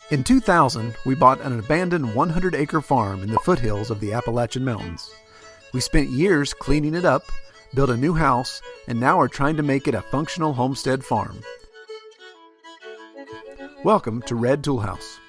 In 2000, we bought an abandoned 100-acre farm in the foothills of the Appalachian Mountains. We spent years cleaning it up, built a new house, and now are trying to make it a functional homestead farm. Welcome to Red Tool House.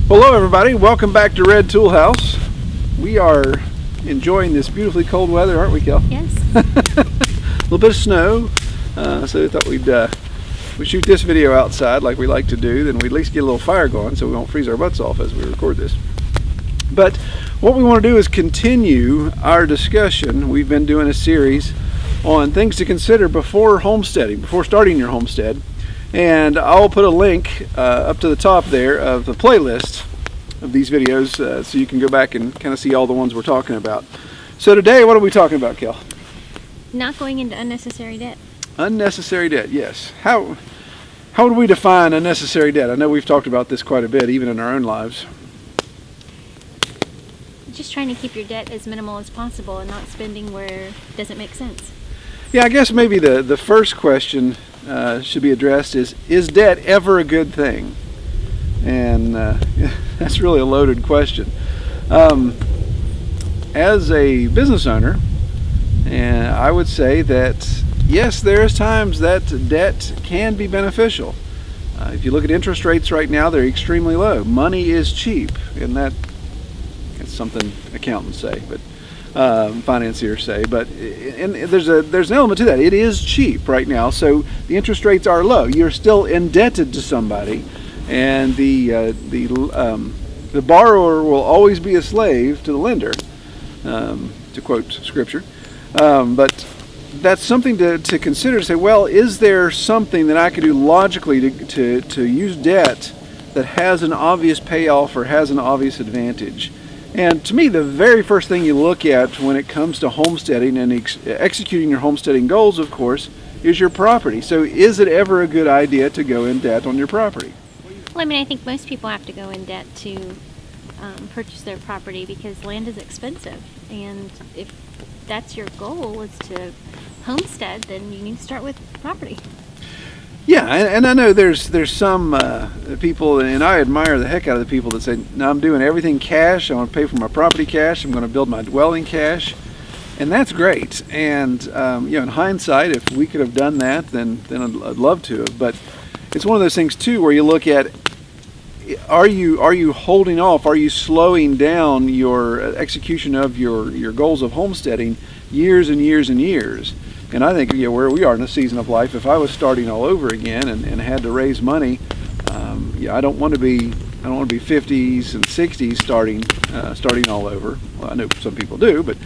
Hello everybody, welcome back to Red Tool House. We are enjoying this beautifully cold weather, aren't we, Kel? Yes. A little bit of snow, so we thought we'd shoot this video outside like we like to do, then we at least get a little fire going so we won't freeze our butts off as we record this. But what we want to do is continue our discussion. We've been doing a series on things to consider before homesteading, before starting your homestead. And I'll put a link up to the top there of the playlist of these videos so you can go back and kind of see all the ones we're talking about. So today, what are we talking about, Kel? Not going into unnecessary debt. Unnecessary debt, yes. How would we define unnecessary debt? I know we've talked about this quite a bit, even in our own lives. Just trying to keep your debt as minimal as possible and not spending where it doesn't make sense. Yeah, I guess maybe the first question should be addressed is debt ever a good thing? And that's really a loaded question. As a business owner, and I would say that yes, there's times that debt can be beneficial. If you look at interest rates right now, they're extremely low. Money is cheap, and that's something accountants say, but financiers say, but and there's an element to that. It is cheap right now, so the interest rates are low. You're still indebted to somebody, and the borrower will always be a slave to the lender, to quote scripture. But that's something to consider. To say, well, is there something that I could do logically to use debt that has an obvious payoff or has an obvious advantage? And to me, the very first thing you look at when it comes to homesteading and executing your homesteading goals, of course, is your property. So is it ever a good idea to go in debt on your property? Well, I mean, I think most people have to go in debt to purchase their property because land is expensive. And if that's your goal is to homestead, then you need to start with property. Yeah, and I know there's some people, and I admire the heck out of the people that say, no, I'm doing everything cash. I want to pay for my property cash. I'm going to build my dwelling cash. And that's great. And, in hindsight, if we could have done that, then I'd love to have. But it's one of those things, too, where you look at, are you holding off? Are you slowing down your execution of your goals of homesteading years and years and years? And I think where we are in the season of life, if I was starting all over again and had to raise money, I don't want to be 50s and 60s starting all over. Well, I know some people do, but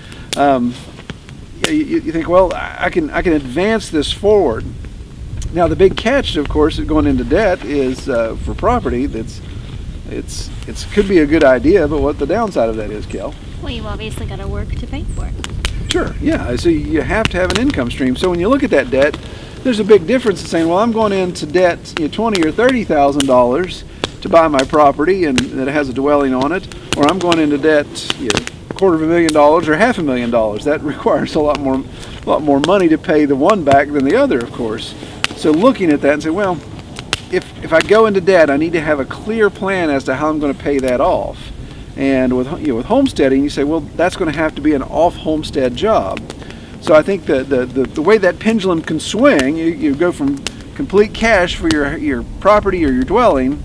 you think, well, I can advance this forward. Now the big catch, of course, of going into debt is for property. It could be a good idea, but what the downside of that is, Kel? Well, you obviously got to work to pay for it. Sure, yeah. So you have to have an income stream. So when you look at that debt, there's a big difference in saying, well, I'm going into debt, $20,000 or $30,000 to buy my property and that has a dwelling on it, or I'm going into debt, $250,000 or $500,000. That requires a lot more money to pay the one back than the other, of course. So looking at that and say, well, if I go into debt, I need to have a clear plan as to how I'm going to pay that off. And with homesteading, you say, well, that's going to have to be an off-homestead job. So I think the way that pendulum can swing, you go from complete cash for your property or your dwelling,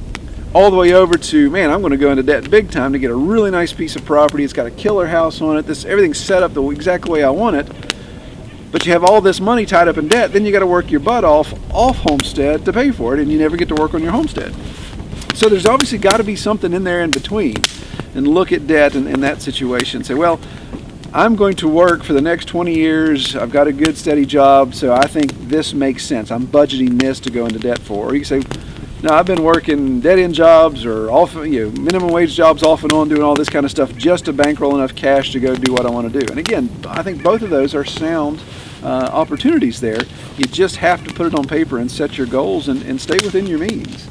all the way over to, man, I'm going to go into debt big time to get a really nice piece of property. It's got a killer house on it. Everything's set up the exact way I want it. But you have all this money tied up in debt. Then you got to work your butt off homestead to pay for it, and you never get to work on your homestead. So there's obviously got to be something in there in between. And look at debt in that situation and say, well, I'm going to work for the next 20 years. I've got a good steady job, so I think this makes sense. I'm budgeting this to go into debt for. Or you can say, no, I've been working dead-end jobs or minimum wage jobs off and on, doing all this kind of stuff just to bankroll enough cash to go do what I want to do. And again, I think both of those are sound opportunities there. You just have to put it on paper and set your goals and stay within your means.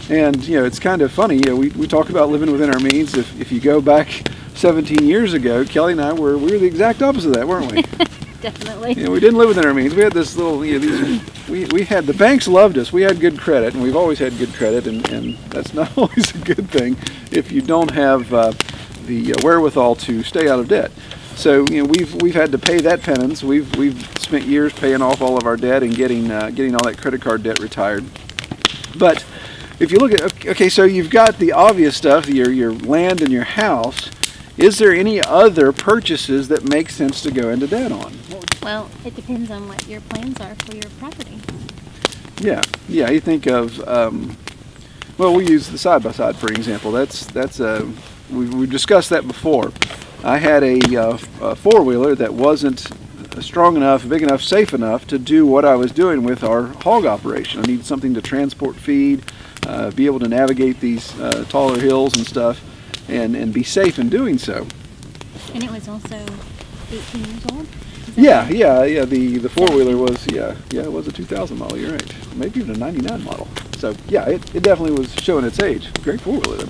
And it's kind of funny. We talk about living within our means. If you go back 17 years ago, Kelly and I we were the exact opposite of that, weren't we? Definitely. We didn't live within our means. We had this little, we had, the banks loved us. We had good credit, and we've always had good credit, and that's not always a good thing if you don't have the wherewithal to stay out of debt. So we've had to pay that penance. We've spent years paying off all of our debt and getting all that credit card debt retired. But if you look at, okay, so you've got the obvious stuff, your land and your house. Is there any other purchases that make sense to go into debt on? Well, it depends on what your plans are for your property. Yeah. You think of, well, we use the side-by-side for example. We've discussed that before. I had a four-wheeler that wasn't strong enough, big enough, safe enough to do what I was doing with our hog operation. I needed something to transport feed, be able to navigate these taller hills and stuff, and be safe in doing so. And it was also 18 years old? Yeah. The four-wheeler was, it was a 2000 model, you're right. Maybe even a 99 model. So, yeah, it definitely was showing its age. Great four-wheeler then.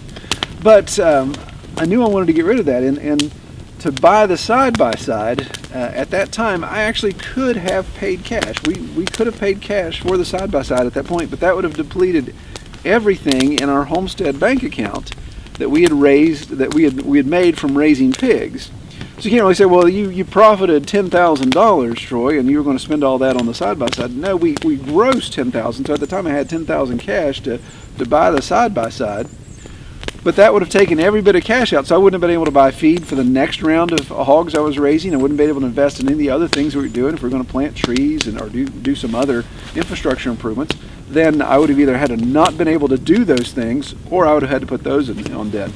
But I knew I wanted to get rid of that, and to buy the side-by-side, at that time, I actually could have paid cash. We could have paid cash for the side-by-side at that point, but that would have depleted everything in our Homestead bank account that we had raised, that we had made from raising pigs. So you can't really say, well, you profited $10,000, Troy, and you were going to spend all that on the side-by-side. No, we grossed $10,000. So at the time I had $10,000 cash to buy the side-by-side. But that would have taken every bit of cash out, so I wouldn't have been able to buy feed for the next round of hogs I was raising. I wouldn't be able to invest in any of the other things we were doing. If we were going to plant trees or do some other infrastructure improvements, then I would have either had to not been able to do those things, or I would have had to put those on debt.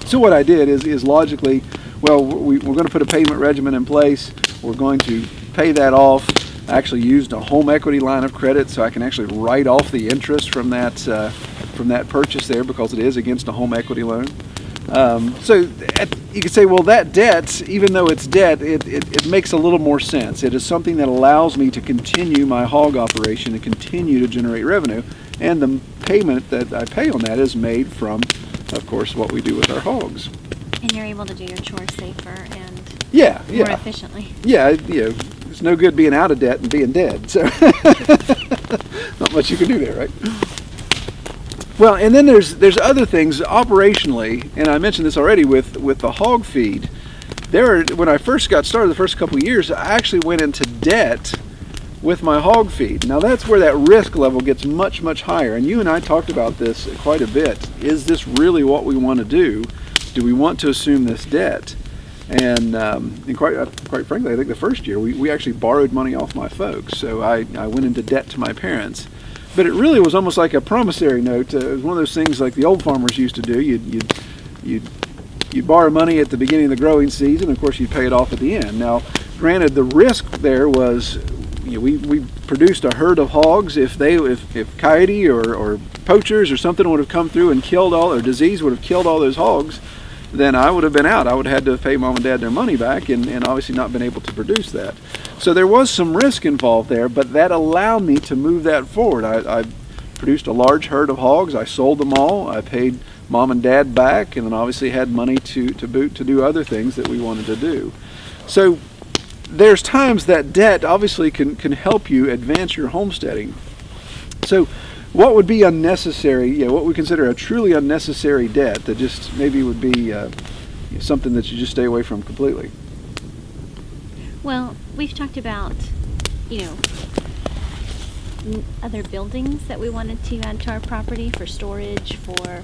So what I did is logically, well, we're going to put a payment regimen in place. We're going to pay that off. I actually used a home equity line of credit, so I can actually write off the interest from that purchase there, because it is against a home equity loan. So you could say, well, that debt, even though it's debt, it makes a little more sense. It is something that allows me to continue my hog operation and continue to generate revenue. And the payment that I pay on that is made from, of course, what we do with our hogs. And you're able to do your chores safer and more efficiently. Yeah, it's no good being out of debt and being dead. So not much you can do there, right? Well, and then there's other things operationally, and I mentioned this already with the hog feed. When I first got started, the first couple of years, I actually went into debt with my hog feed. Now that's where that risk level gets much, much higher. And you and I talked about this quite a bit. Is this really what we want to do? Do we want to assume this debt? And quite frankly, I think the first year we actually borrowed money off my folks. So I went into debt to my parents. But it really was almost like a promissory note. It was one of those things like the old farmers used to do. You'd borrow money at the beginning of the growing season. Of course, you'd pay it off at the end. Now, granted, the risk there was, we produced a herd of hogs. If coyote or poachers or something would have come through and killed or disease would have killed all those hogs, then I would have been out. I would have had to pay mom and dad their money back and obviously not been able to produce that. So there was some risk involved there, but that allowed me to move that forward. I produced a large herd of hogs. I sold them all. I paid mom and dad back, and then obviously had money to do other things that we wanted to do. So there's times that debt obviously can help you advance your homesteading. So what would be unnecessary, what we consider a truly unnecessary debt that just maybe would be something that you just stay away from completely? Well, we've talked about, other buildings that we wanted to add to our property for storage, for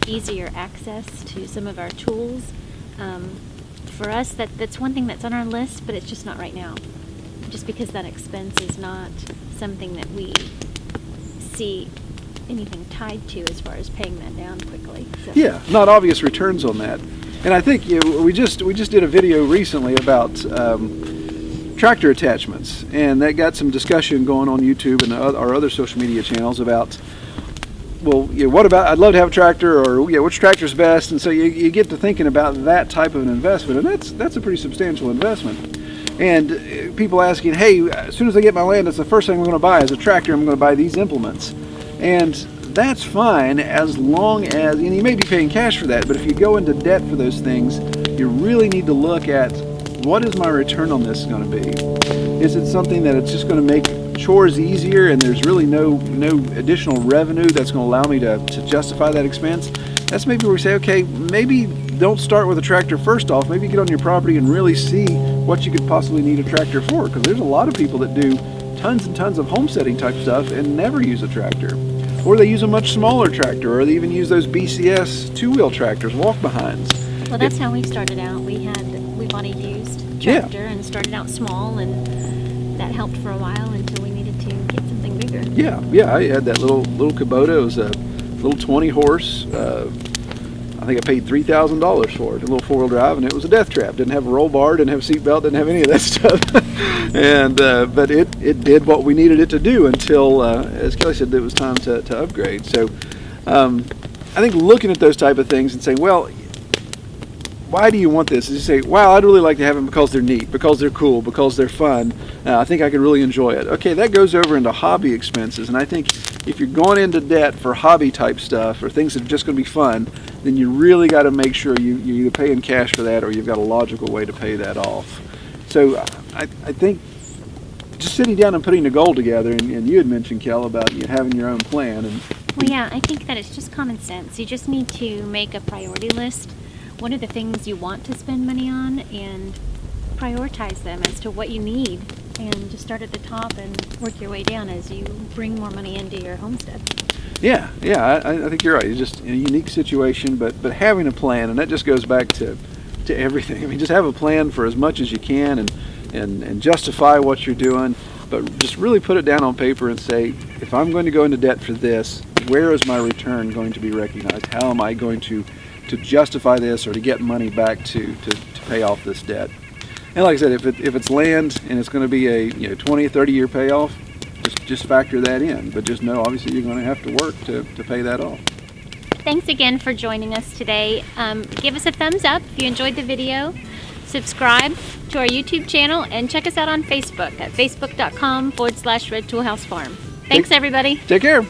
easier access to some of our tools. For us, that's one thing that's on our list, but it's just not right now. Just because that expense is not something that we see anything tied to as far as paying that down quickly. So. Yeah, not obvious returns on that. And I think we just did a video recently about tractor attachments, and that got some discussion going on YouTube and our other social media channels about, well, what about, I'd love to have a tractor, or which tractor's best, and so you get to thinking about that type of an investment, and that's a pretty substantial investment. And people asking, hey, as soon as I get my land, that's the first thing I'm going to buy is a tractor. I'm going to buy these implements, and that's fine as long as, and you may be paying cash for that, but if you go into debt for those things, you really need to look at, what is my return on this going to be? Is it something that it's just going to make chores easier and there's really no additional revenue that's going to allow me to justify that expense? That's maybe where we say, okay, maybe don't start with a tractor first off. Maybe get on your property and really see what you could possibly need a tractor for, because there's a lot of people that do tons and tons of homesteading type stuff and never use a tractor. Or they use a much smaller tractor, or they even use those BCS two-wheel tractors, walk-behinds. Well, that's how we started out. We bought a used tractor and started out small, and that helped for a while until we needed to get something bigger. Yeah, I had that little Kubota. It was a little 20-horse. I think I paid $3,000 for it, a little four-wheel drive, and it was a death trap. Didn't have a roll bar, didn't have a seat belt, didn't have any of that stuff. And but it did what we needed it to do until, as Kelly said, it was time to upgrade. So I think looking at those type of things and saying, well, why do you want this? Is you say, wow, I'd really like to have them because they're neat, because they're cool, because they're fun. I think I could really enjoy it. Okay, that goes over into hobby expenses, and I think if you're going into debt for hobby type stuff or things that are just going to be fun, then you really got to make sure you either pay in cash for that or you've got a logical way to pay that off. So I think just sitting down and putting a goal together, and you had mentioned, Kel, about having your own plan. Well, yeah, I think that it's just common sense. You just need to make a priority list. What are the things you want to spend money on, and prioritize them as to what you need, and just start at the top and work your way down as you bring more money into your homestead. Yeah, I think you're right. It's just a unique situation, but having a plan, and that just goes back to everything. I mean, just have a plan for as much as you can, and justify what you're doing, but just really put it down on paper and say, if I'm going to go into debt for this, where is my return going to be recognized? How am I going to justify this, or to get money back to pay off this debt? And like I said, if it's land and it's going to be a 20 or 30 year payoff, just factor that in. But just know, obviously, you're going to have to work to pay that off. Thanks again for joining us today. Give us a thumbs up if you enjoyed the video. Subscribe to our YouTube channel, and check us out on Facebook at facebook.com/Red Tool House Farm. Thanks, everybody. Take care.